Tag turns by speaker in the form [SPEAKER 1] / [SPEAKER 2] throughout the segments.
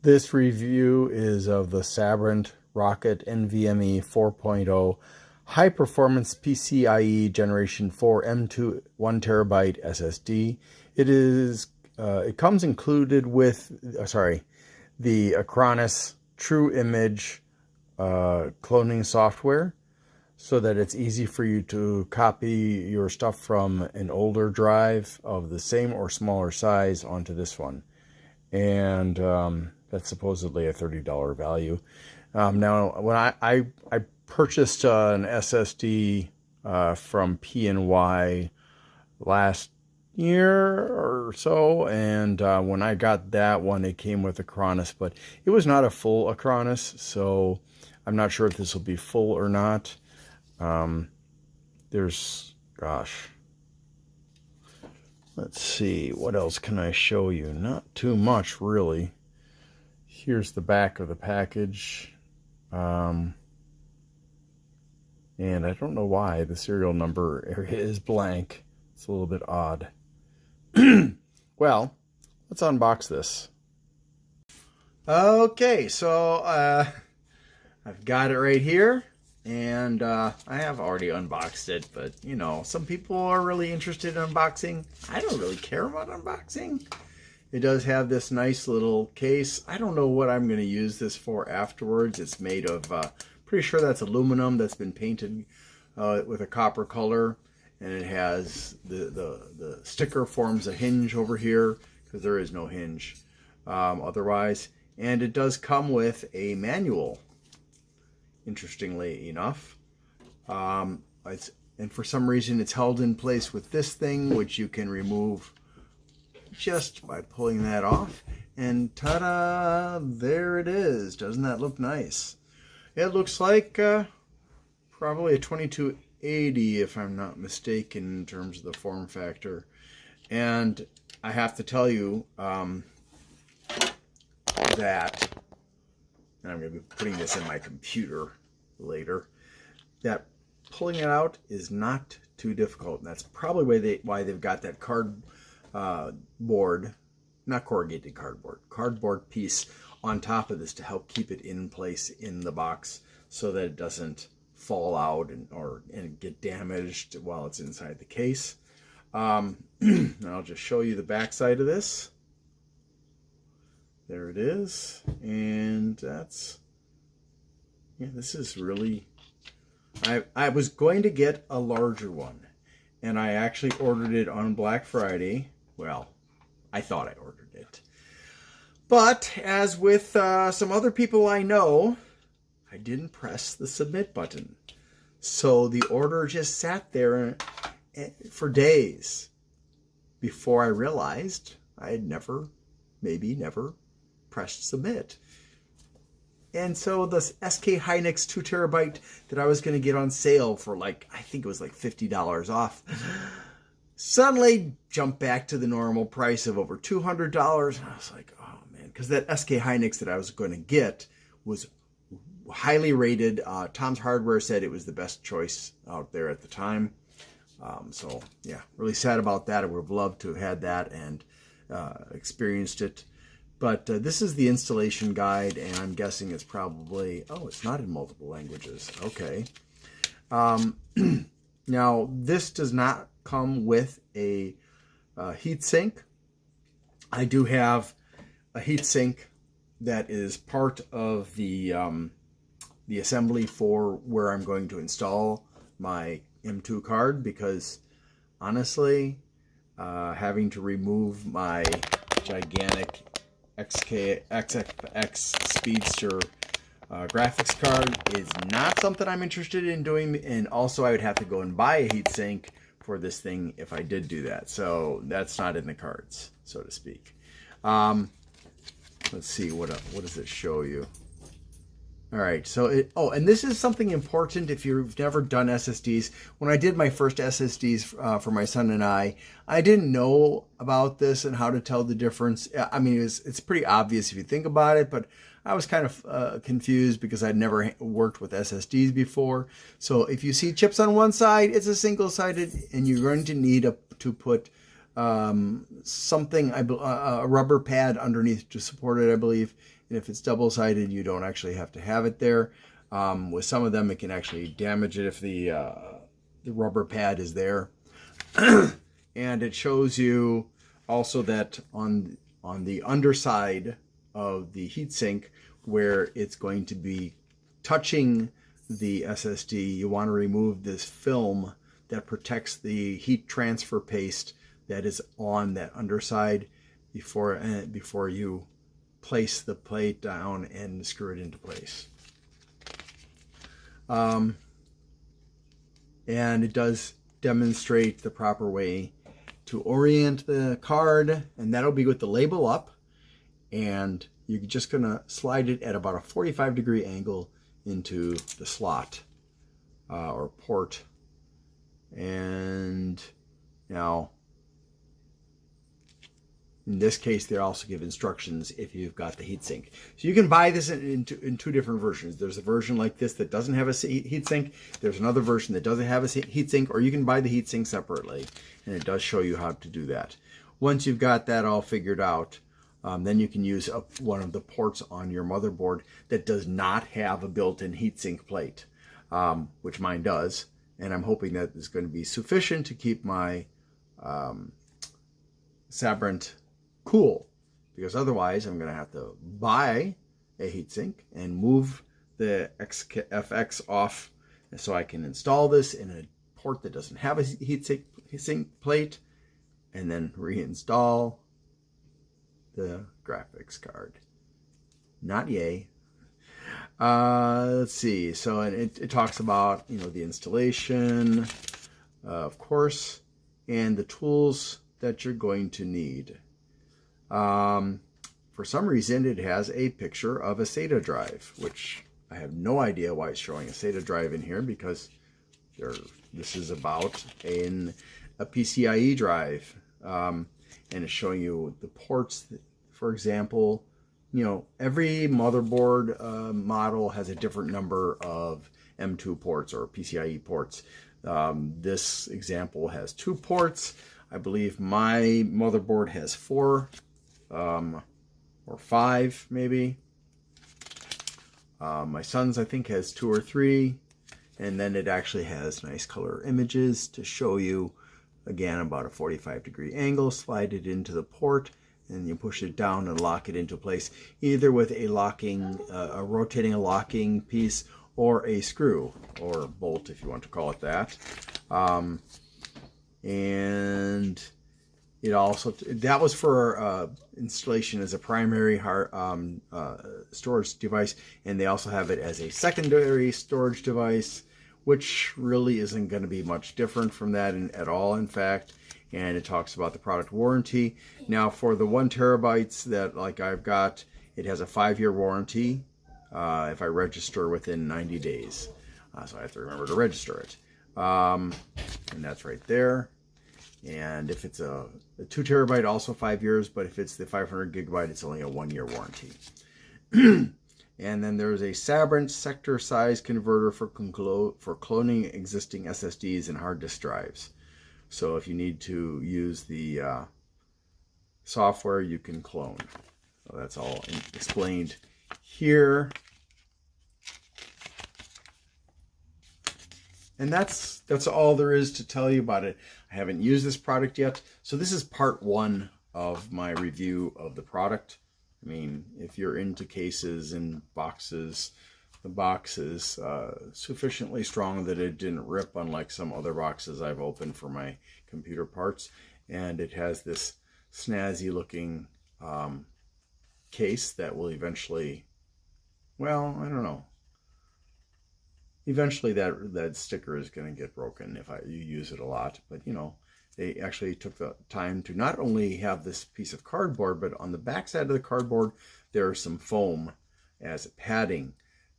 [SPEAKER 1] This review is of the Sabrent Rocket NVMe 4.0 High Performance PCIe Generation 4 M.2 1TB SSD. It comes included with the Acronis True Image cloning software, so that it's easy for you to copy your stuff from an older drive of the same or smaller size onto this one. And that's supposedly a $30 value. Now, when I purchased an SSD from P&Y last year or so, and when I got that one, it came with Acronis, but it was not a full Acronis, so I'm not sure if this will be full or not. Let's see, what else can I show you? Not too much, really. Here's the back of the package. And I don't know why the serial number area is blank. It's a little bit odd. Well, let's unbox this. Okay, so I've got it right here. And I have already unboxed it, but you know, some people are really interested in unboxing. I don't really care about unboxing. It does have this nice little case. I don't know what I'm going to use this for afterwards. It's made of, pretty sure that's aluminum that's been painted with a copper color. And it has the sticker forms a hinge over here, because there is no hinge otherwise. And it does come with a manual. Interestingly enough, and for some reason it's held in place with this thing, which you can remove just by pulling that off, and ta-da, there it is. Doesn't that look nice? It looks like probably a 2280 if I'm not mistaken in terms of the form factor. And I have to tell you that, and I'm going to be putting this in my computer later, that pulling it out is not too difficult. And that's probably why they've got that cardboard, not corrugated cardboard piece on top of this to help keep it in place in the box so that it doesn't fall out and get damaged while it's inside the case. And I'll just show you the back side of this. There it is, and that's, yeah, this is really, I was going to get a larger one, and I actually ordered it on Black Friday. Well, I thought I ordered it. But as with some other people I know, I didn't press the submit button. So the order just sat there for days before I realized I had never pressed submit. And so the SK Hynix 2 terabyte that I was going to get on sale for I think it was like $50 off, suddenly jumped back to the normal price of over $200. And I was like, oh man, because that SK Hynix that I was going to get was highly rated. Tom's Hardware said it was the best choice out there at the time. So yeah, really sad about that. I would have loved to have had that and experienced it. But this is the installation guide, and I'm guessing it's probably, oh, it's not in multiple languages. Okay. Now, this does not come with a heatsink. I do have a heatsink that is part of the assembly for where I'm going to install my M.2 card, because honestly, having to remove my gigantic XXX Speedster graphics card is not something I'm interested in doing, and also I would have to go and buy a heatsink for this thing if I did do that, so that's not in the cards, so to speak. Let's see, what does it show you? All right, so and this is something important if you've never done SSDs. When I did my first SSDs for my son and I didn't know about this and how to tell the difference. I mean, it's pretty obvious if you think about it, but I was kind of confused because I'd never worked with SSDs before. So if you see chips on one side, it's a single-sided, and you're going to need to put something, a rubber pad underneath to support it, I believe. And if it's double-sided, you don't actually have to have it there. With some of them, it can actually damage it if the rubber pad is there. And it shows you also that on the underside of the heatsink, where it's going to be touching the SSD, you want to remove this film that protects the heat transfer paste that is on that underside before you place the plate down and screw it into place. And it does demonstrate the proper way to orient the card, and that'll be with the label up, and you're just gonna slide it at about a 45-degree angle into the slot or port. And now in this case, they also give instructions if you've got the heatsink. So you can buy this in two different versions. There's a version like this that doesn't have a heatsink. There's another version that doesn't have a heatsink, or you can buy the heatsink separately, and it does show you how to do that. Once you've got that all figured out, then you can use one of the ports on your motherboard that does not have a built-in heatsink plate, which mine does. And I'm hoping that is going to be sufficient to keep my Sabrent cool, because otherwise I'm going to have to buy a heatsink and move the FX off so I can install this in a port that doesn't have a heatsink plate, and then reinstall the graphics card. Not yay. Let's see. So it talks about, the installation, of course, and the tools that you're going to need. For some reason, it has a picture of a SATA drive, which I have no idea why it's showing a SATA drive in here, because this is about a PCIe drive, and it's showing you the ports. For example, every motherboard model has a different number of M.2 ports or PCIe ports. This example has 2 ports. I believe my motherboard has 4 or 5 maybe. My son's, I think, has 2 or 3. And then it actually has nice color images to show you, again, about a 45-degree angle. Slide it into the port, and you push it down and lock it into place, either with a rotating locking piece, or a screw or bolt, if you want to call it that. And it also, that was for installation as a primary storage device, and they also have it as a secondary storage device, which really isn't going to be much different from that at all, in fact. And it talks about the product warranty. Now, for the 1 terabytes that I've got, it has a 5-year warranty if I register within 90 days. So I have to remember to register it. And that's right there. And if it's a 2 terabyte, also 5 years, but if it's the 500 gigabyte, it's only a 1-year warranty. And then there's a Sabrent sector size converter for cloning existing SSDs and hard disk drives. So if you need to use the software, you can clone. So that's all explained here. And that's all there is to tell you about it. I haven't used this product yet. So this is part 1 of my review of the product. I mean, if you're into cases and boxes, the box is sufficiently strong that it didn't rip, unlike some other boxes I've opened for my computer parts. And it has this snazzy looking case that will eventually, well, I don't know. Eventually that sticker is going to get broken if you use it a lot. But, they actually took the time to not only have this piece of cardboard, but on the back side of the cardboard, there's some foam as padding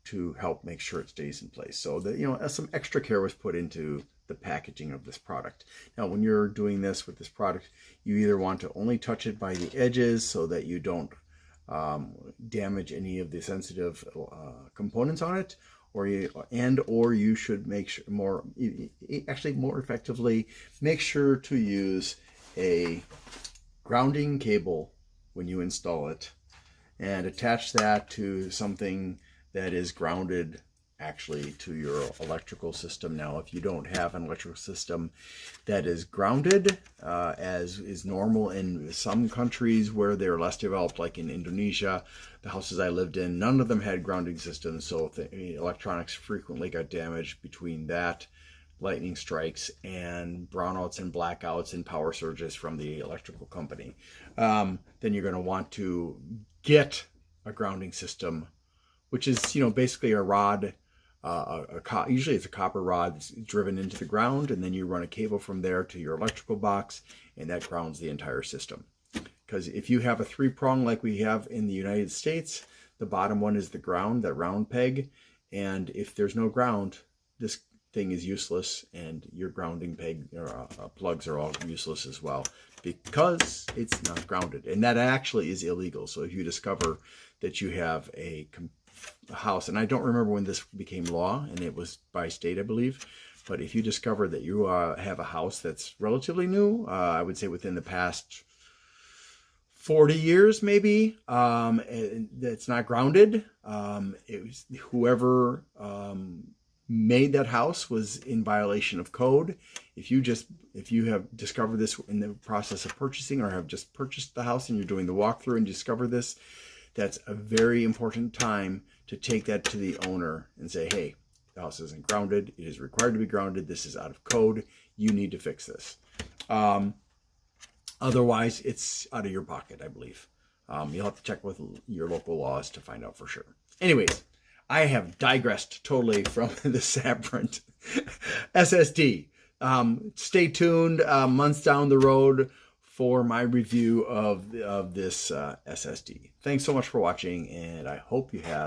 [SPEAKER 1] to help make sure it stays in place. So that, some extra care was put into the packaging of this product. Now, when you're doing this with this product, you either want to only touch it by the edges so that you don't damage any of the sensitive components on it, or you should make sure more effectively make sure to use a grounding cable when you install it and attach that to something that is grounded actually to your electrical system. Now, if you don't have an electrical system that is grounded, as is normal in some countries where they're less developed, like in Indonesia, the houses I lived in, none of them had grounding systems, so the electronics frequently got damaged between that, lightning strikes, and brownouts and blackouts and power surges from the electrical company. Then you're going to want to get a grounding system, which is, basically a rod. Usually it's a copper rod that's driven into the ground, and then you run a cable from there to your electrical box, and that grounds the entire system. Because if you have a 3-prong like we have in the United States, the bottom one is the ground, that round peg, and if there's no ground, this thing is useless, and your grounding peg or plugs are all useless as well, because it's not grounded, and that actually is illegal. So if you discover that you have a house, and I don't remember when this became law, and it was by state, I believe, but if you discover that you have a house that's relatively new, I would say within the past 40 years maybe, that's not grounded, it was whoever made that house was in violation of code. If you have discovered this in the process of purchasing, or have just purchased the house and you're doing the walkthrough and discover this, that's a very important time to take that to the owner and say, hey, the house isn't grounded. It is required to be grounded. This is out of code. You need to fix this. Otherwise, it's out of your pocket, I believe. You'll have to check with your local laws to find out for sure. Anyways, I have digressed totally from the Sabrent SSD. Stay tuned months down the road for my review of this SSD. Thanks so much for watching, and I hope you have